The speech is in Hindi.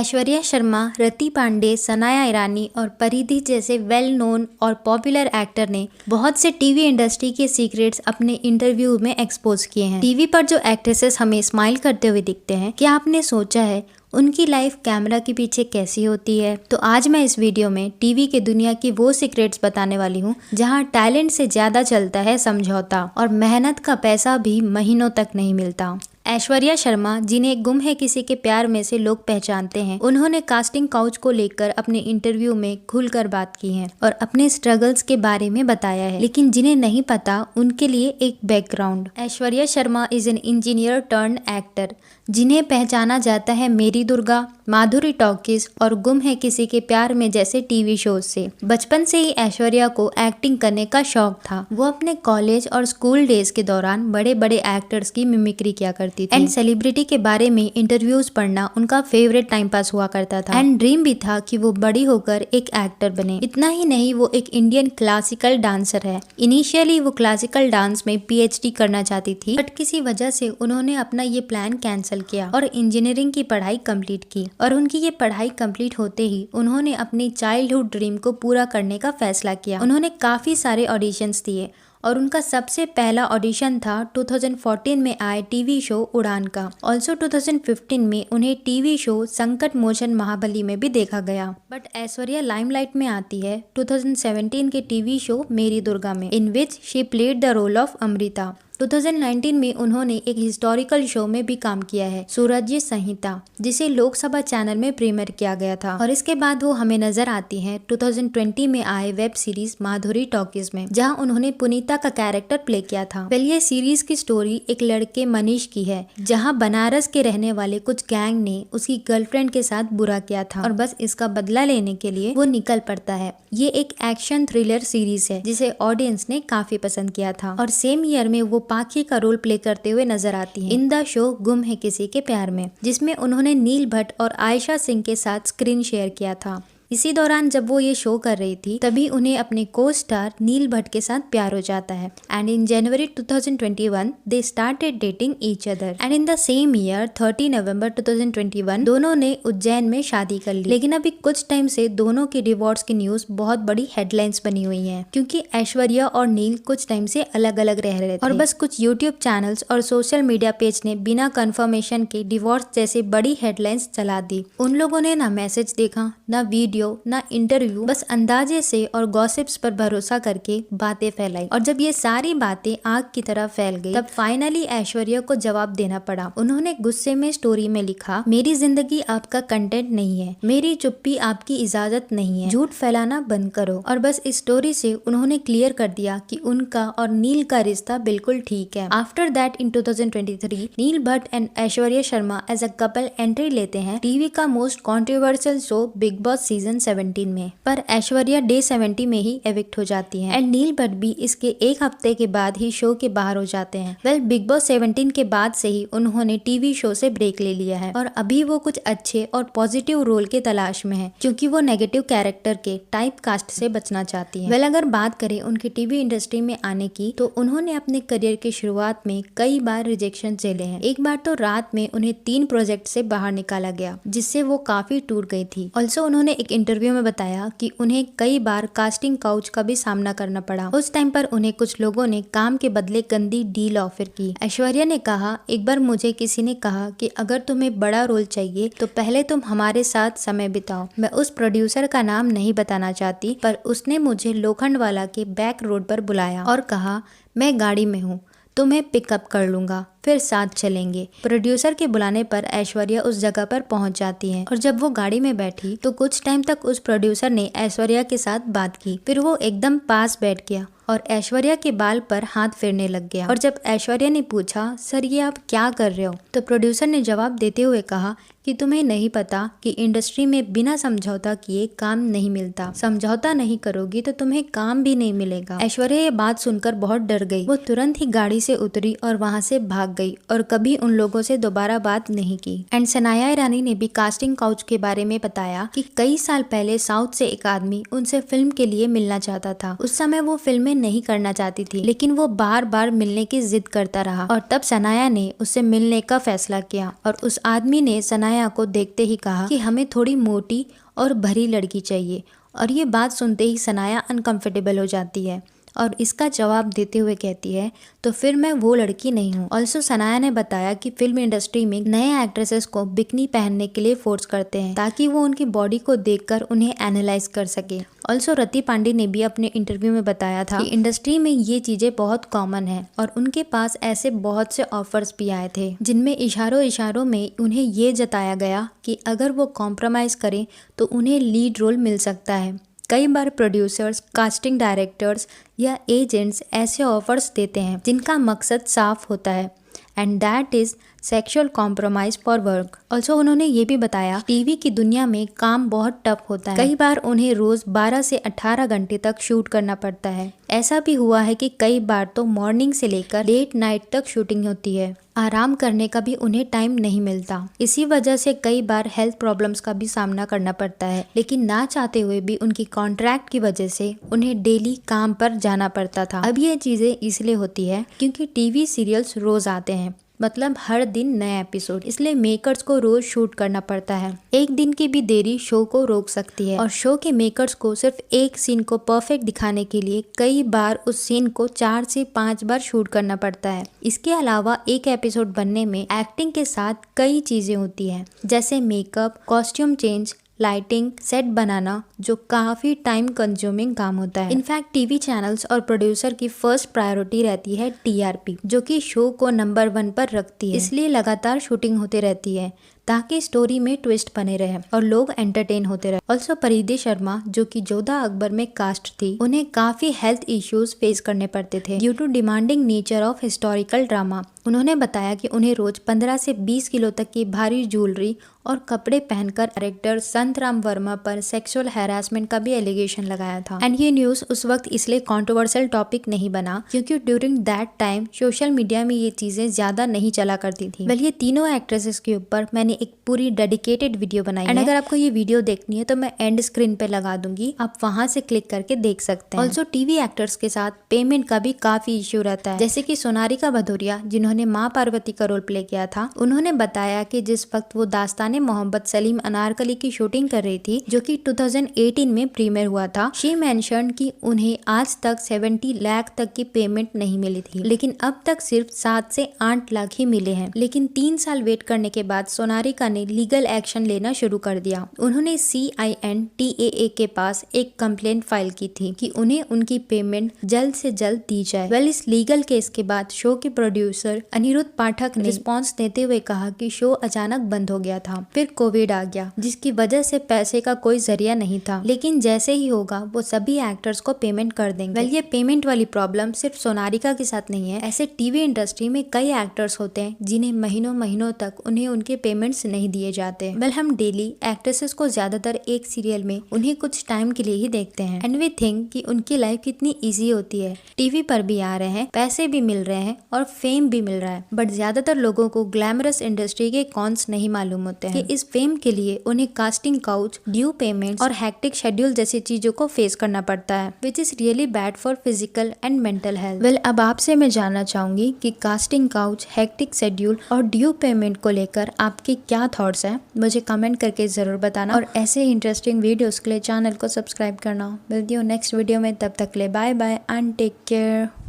ऐश्वर्या शर्मा, रति पांडे, सनाया ईरानी और परिधि जैसे वेल नोन और पॉपुलर एक्टर ने बहुत से टीवी इंडस्ट्री के सीक्रेट्स अपने इंटरव्यू में एक्सपोज किए हैं। टीवी पर जो एक्ट्रेसेस हमें स्माइल करते हुए दिखते हैं, क्या आपने सोचा है उनकी लाइफ कैमरा के पीछे कैसी होती है? तो आज मैं इस वीडियो में टीवी के दुनिया की वो सीक्रेट्स बताने वाली हूँ जहाँ टैलेंट से ज्यादा चलता है समझौता और मेहनत का पैसा भी महीनों तक नहीं मिलता। ऐश्वर्या शर्मा, जिन्हें गुम है किसी के प्यार में से लोग पहचानते हैं, उन्होंने कास्टिंग काउच को लेकर अपने इंटरव्यू में खुलकर बात की है और अपने स्ट्रगल्स के बारे में बताया है। लेकिन जिन्हें नहीं पता उनके लिए एक background. Aishwarya Sharma is an engineer turn actor, जिन्हें पहचाना जाता है मेरी दुर्गा, माधुरी टॉकीज और गुम है किसी के प्यार में जैसे टीवी शोज से। बचपन से ही ऐश्वर्या को एक्टिंग करने का शौक था। वो अपने कॉलेज और स्कूल डेज के दौरान बड़े बड़े एक्टर्स की मिमिक्री किया करती थी एंड सेलिब्रिटी के बारे में इंटरव्यूज पढ़ना उनका फेवरेट टाइम पास हुआ करता था एंड ड्रीम भी था कि वो बड़ी होकर एक एक्टर बने। इतना ही नहीं, वो एक इंडियन क्लासिकल डांसर है। इनिशियली वो क्लासिकल डांस में PhD करना चाहती थी, बट किसी वजह से उन्होंने अपना ये प्लान कैंसिल किया और इंजीनियरिंग की पढ़ाई कंप्लीट की। और उनकी ये पढ़ाई कंप्लीट होते ही उन्होंने अपनी चाइल्डहुड ड्रीम को पूरा करने का फैसला किया। उन्होंने काफी सारे ऑडिशंस दिए और उनका सबसे पहला ऑडिशन था 2014 में आए टीवी शो उड़ान का। ऑल्सो 2015 में उन्हें टीवी शो संकट मोचन महाबली में भी देखा गया। बट ऐश्वर्या लाइमलाइट में आती है 2017 के टीवी शो मेरी दुर्गा में, in which she played the role of Amrita. 2019 में उन्होंने एक हिस्टोरिकल शो में भी काम किया है, सूरज्य संहिता, जिसे लोकसभा चैनल में प्रीमियर किया गया था। और इसके बाद वो हमें नजर आती हैं 2020 में आए वेब सीरीज माधुरी टॉकीज में, जहां उन्होंने पुनीता का कैरेक्टर प्ले किया था। वेल, ये सीरीज की स्टोरी एक लड़के मनीष की है, जहां बनारस के रहने वाले कुछ गैंग ने उसकी गर्लफ्रेंड के साथ बुरा किया था और बस इसका बदला लेने के लिए वो निकल पड़ता है। ये एक एक्शन थ्रिलर सीरीज है जिसे ऑडियंस ने काफी पसंद किया था और सेम ईयर में वो पाखी का रोल प्ले करते हुए नजर आती हैं इन द शो गुम है किसी के प्यार में, जिसमें उन्होंने नील भट्ट और आयशा सिंह के साथ स्क्रीन शेयर किया था। इसी दौरान जब वो ये शो कर रही थी तभी उन्हें अपने को स्टार नील भट्ट के साथ प्यार हो जाता है and in January 2021 they started dating each other and in the same year 30 नवंबर 2021 दोनों ने उज्जैन में शादी कर ली। लेकिन अभी कुछ टाइम से दोनों के डिवोर्स की न्यूज बहुत बड़ी हेडलाइंस बनी हुई है, क्योंकि ऐश्वर्या और नील कुछ टाइम से अलग अलग रह रहे थे और बस कुछ यूट्यूब चैनल्स और सोशल मीडिया पेज ने बिना कंफर्मेशन के डिवोर्स जैसे बड़ी हेडलाइंस चला दी। उन लोगों ने ना मैसेज देखा, ना वीडियो, ना इंटरव्यू, बस अंदाजे से और गॉसिप्स पर भरोसा करके बातें फैलाई। और जब ये सारी बातें आग की तरह फैल गई तब फाइनली ऐश्वर्या को जवाब देना पड़ा। उन्होंने गुस्से में स्टोरी में लिखा, मेरी जिंदगी आपका कंटेंट नहीं है, मेरी चुप्पी आपकी इजाजत नहीं है, झूठ फैलाना बंद करो। और बस इस स्टोरी से उन्होंने क्लियर कर दिया कि उनका और नील का रिश्ता बिल्कुल ठीक है। After that in 2023 Neel Bhatt and Aishwarya Sharma as a couple entry लेते हैं टीवी का most controversial show Bigg Boss season 17 में, पर ऐश्वर्या डे 70 में ही एविक्ट हो जाती हैं एंड नील भट्ट भी इसके एक हफ्ते के बाद ही शो के बाहर हो जाते हैं। वेल, बिग बॉस 17 के बाद से ही उन्होंने टीवी शो से ब्रेक ले लिया है और अभी वो कुछ अच्छे और पॉजिटिव रोल के तलाश में है, क्योंकि वो नेगेटिव कैरेक्टर के टाइप कास्ट से बचना चाहती है। वेल, अगर बात करें उनकी टीवी इंडस्ट्री में आने की, तो उन्होंने अपने करियर की शुरुआत में कई बार रिजेक्शन झेले हैं। एक बार तो रात में उन्हें 3 प्रोजेक्ट से बाहर निकाला गया, जिससे वो काफी टूट गई थी। ऑल्सो उन्होंने एक इंटरव्यू में बताया कि उन्हें कई बार कास्टिंग काउच का भी सामना करना पड़ा। उस टाइम पर उन्हें कुछ लोगों ने काम के बदले गंदी डील ऑफर की। ऐश्वर्या ने कहा, एक बार मुझे किसी ने कहा कि अगर तुम्हें बड़ा रोल चाहिए तो पहले तुम हमारे साथ समय बिताओ। मैं उस प्रोड्यूसर का नाम नहीं बताना चाहती, पर उसने मुझे लोखंडवाला के बैक रोड पर बुलाया और कहा, मैं गाड़ी में हूँ, तुम्हें पिकअप कर लूंगा, फिर साथ चलेंगे। प्रोड्यूसर के बुलाने पर ऐश्वर्या उस जगह पर पहुंच जाती है और जब वो गाड़ी में बैठी तो कुछ टाइम तक उस प्रोड्यूसर ने ऐश्वर्या के साथ बात की। फिर वो एकदम पास बैठ गया और ऐश्वर्या के बाल पर हाथ फेरने लग गया। और जब ऐश्वर्या ने पूछा, सर ये आप क्या कर रहे हो, तो प्रोड्यूसर ने जवाब देते हुए कहा कि तुम्हें नहीं पता कि इंडस्ट्री में बिना समझौता किए काम नहीं मिलता, समझौता नहीं करोगी तो तुम्हें काम भी नहीं मिलेगा। ऐश्वर्या ये बात सुनकर बहुत डर गई। वो तुरंत ही गाड़ी से उतरी और वहाँ से भाग भाग गई और कभी उन लोगों से दोबारा बात नहीं की। एंड सनाया ईरानी ने भी कास्टिंग काउच के बारे में बताया कि कई साल पहले साउथ से एक आदमी उनसे फिल्म के लिए मिलना चाहता था। उस समय वो फिल्में नहीं करना चाहती थी, लेकिन वो बार बार मिलने की जिद करता रहा और तब सनाया ने उससे मिलने का फैसला किया। और उस आदमी ने सनाया को देखते ही कहा कि हमें थोड़ी मोटी और भरी लड़की चाहिए। और ये बात सुनते ही सनाया अनकंफर्टेबल हो जाती है और इसका जवाब देते हुए कहती है, तो फिर मैं वो लड़की नहीं हूँ। ऑल्सो सनाया ने बताया कि फिल्म इंडस्ट्री में नए एक्ट्रेसेस को बिकनी पहनने के लिए फोर्स करते हैं ताकि वो उनकी बॉडी को देखकर उन्हें एनालाइज कर सके। ऑल्सो रति पांडे ने भी अपने इंटरव्यू में बताया था कि इंडस्ट्री में ये चीजें बहुत कॉमन है और उनके पास ऐसे बहुत से ऑफर्स भी आए थे जिनमें इशारों में उन्हें ये जताया गया कि अगर वो कॉम्प्रोमाइज करें तो उन्हें लीड रोल मिल सकता है। कई बार प्रोड्यूसर्स, कास्टिंग डायरेक्टर्स या एजेंट्स ऐसे ऑफर्स देते हैं जिनका मकसद साफ होता है and that is sexual compromise for work. Also उन्होंने ये भी बताया टीवी की दुनिया में काम बहुत टफ होता है। कई बार उन्हें रोज 12 से 18 घंटे तक शूट करना पड़ता है। ऐसा भी हुआ है कि कई बार तो मॉर्निंग से लेकर लेट नाइट तक शूटिंग होती है। आराम करने का भी उन्हें टाइम नहीं मिलता। इसी वजह से कई बार हेल्थ प्रॉब्लम्स का भी सामना करना पड़ता है, लेकिन ना चाहते हुए भी उनकी कॉन्ट्रैक्ट की वजह से उन्हें डेली काम पर जाना पड़ता था। अब ये चीजें इसलिए होती है क्योंकि टीवी सीरियल्स रोज आते हैं, मतलब हर दिन नया एपिसोड, इसलिए मेकर्स को रोज शूट करना पड़ता है। एक दिन की भी देरी शो को रोक सकती है और शो के मेकर्स को सिर्फ एक सीन को परफेक्ट दिखाने के लिए कई बार उस सीन को 4 से 5 बार शूट करना पड़ता है। इसके अलावा एक एपिसोड बनने में एक्टिंग के साथ कई चीजें होती है, जैसे makeup, costume change, lighting, set बनाना, जो काफी टाइम कंज्यूमिंग काम होता है। इनफैक्ट टीवी चैनल्स और प्रोड्यूसर की फर्स्ट प्रायोरिटी रहती है टीआरपी, जो कि शो को नंबर 1 पर रखती है। इसलिए लगातार शूटिंग होती रहती है ताकि स्टोरी में ट्विस्ट बने रहे और लोग एंटरटेन होते रहे। ऑल्सो परिधि शर्मा, जो कि जोधा अकबर में कास्ट थी, उन्हें काफी हेल्थ इश्यूज फेस करने पड़ते थे due to demanding nature of historical drama. उन्होंने बताया कि उन्हें रोज 15 से 20 किलो तक की भारी ज्वेलरी और कपड़े पहनकर डायरेक्टर संतराम वर्मा पर सेक्सुअल हैरासमेंट का भी एलिगेशन लगाया था। एंड ये न्यूज उस वक्त इसलिए कंट्रोवर्शियल टॉपिक नहीं बना क्योंकि during that time social media में ये चीजें ज्यादा नहीं चला करती थी। वेल, ये तीनों एक्ट्रेसेस के ऊपर मैंने एक पूरी डेडिकेटेड वीडियो बनाई है। अगर आपको ये वीडियो देखनी है तो मैं एंड स्क्रीन पे लगा दूंगी, आप वहां से क्लिक करके देख सकते हैं। ऑल्सो टीवी एक्टर्स के साथ पेमेंट का भी काफी इश्यू रहता है, जैसे कि सोनारिका भदौरिया, जिन्होंने माँ पार्वती का रोल प्ले किया था, उन्होंने बताया कि जिस वक्त वो दास्ताने मोहब्बत सलीम अनारकली की शूटिंग कर रही थी, जो कि 2018 में प्रीमियर हुआ था, शी मेंशन कि उन्हें आज तक 70 लाख तक की पेमेंट नहीं मिली थी, लेकिन अब तक सिर्फ 7 से 8 लाख ही मिले हैं। लेकिन 3 साल वेट करने के बाद सोनारिका ने लीगल एक्शन लेना शुरू कर दिया। उन्होंने CINTAA के पास एक कंप्लेंट फाइल की थी कि उन्हें उनकी पेमेंट जल्द से जल्द दी जाए। वेल, इस लीगल केस के बाद शो के प्रोड्यूसर अनिरुद्ध पाठक ने रिस्पॉन्स देते हुए कहा कि शो अचानक बंद हो गया था, फिर कोविड आ गया, जिसकी वजह से पैसे का कोई जरिया नहीं था, लेकिन जैसे ही होगा वो सभी एक्टर्स को पेमेंट कर देंगे। वेल, ये पेमेंट वाली प्रॉब्लम सिर्फ सोनारिका के साथ नहीं है। ऐसे टीवी इंडस्ट्री में कई एक्टर्स होते हैं जिन्हें महीनों तक उन्हें उनके पेमेंट्स नहीं दिए जाते। वेल, हम डेली एक्ट्रेसेस को ज्यादातर एक सीरियल में उन्हें कुछ टाइम के लिए ही देखते हैं एंड वी थिंक कि उनकी लाइफ कितनी इजी होती है। टीवी पर भी आ रहे हैं, पैसे भी मिल रहे हैं और फेम भी मिल रहा है, बट ज्यादातर लोगों को ग्लैमरस इंडस्ट्री के कॉन्स नहीं मालूम होते हैं कि इस फेम के लिए उन्हें कास्टिंग काउच, ड्यू पेमेंट्स और हैक्टिक शेड्यूल जैसी चीजों को फेस करना पड़ता है, which is really bad for physical and mental health. Well, अब आपसे मैं जानना चाहूंगी कि कास्टिंग काउच, हैक्टिक शेड्यूल और ड्यू पेमेंट को लेकर आपके क्या थॉट्स हैं, मुझे कमेंट करके जरूर बताना और ऐसे इंटरेस्टिंग वीडियोस के लिए चैनल को सब्सक्राइब करना। मिलती हूँ नेक्स्ट वीडियो में, तब तक ले bye bye and take care.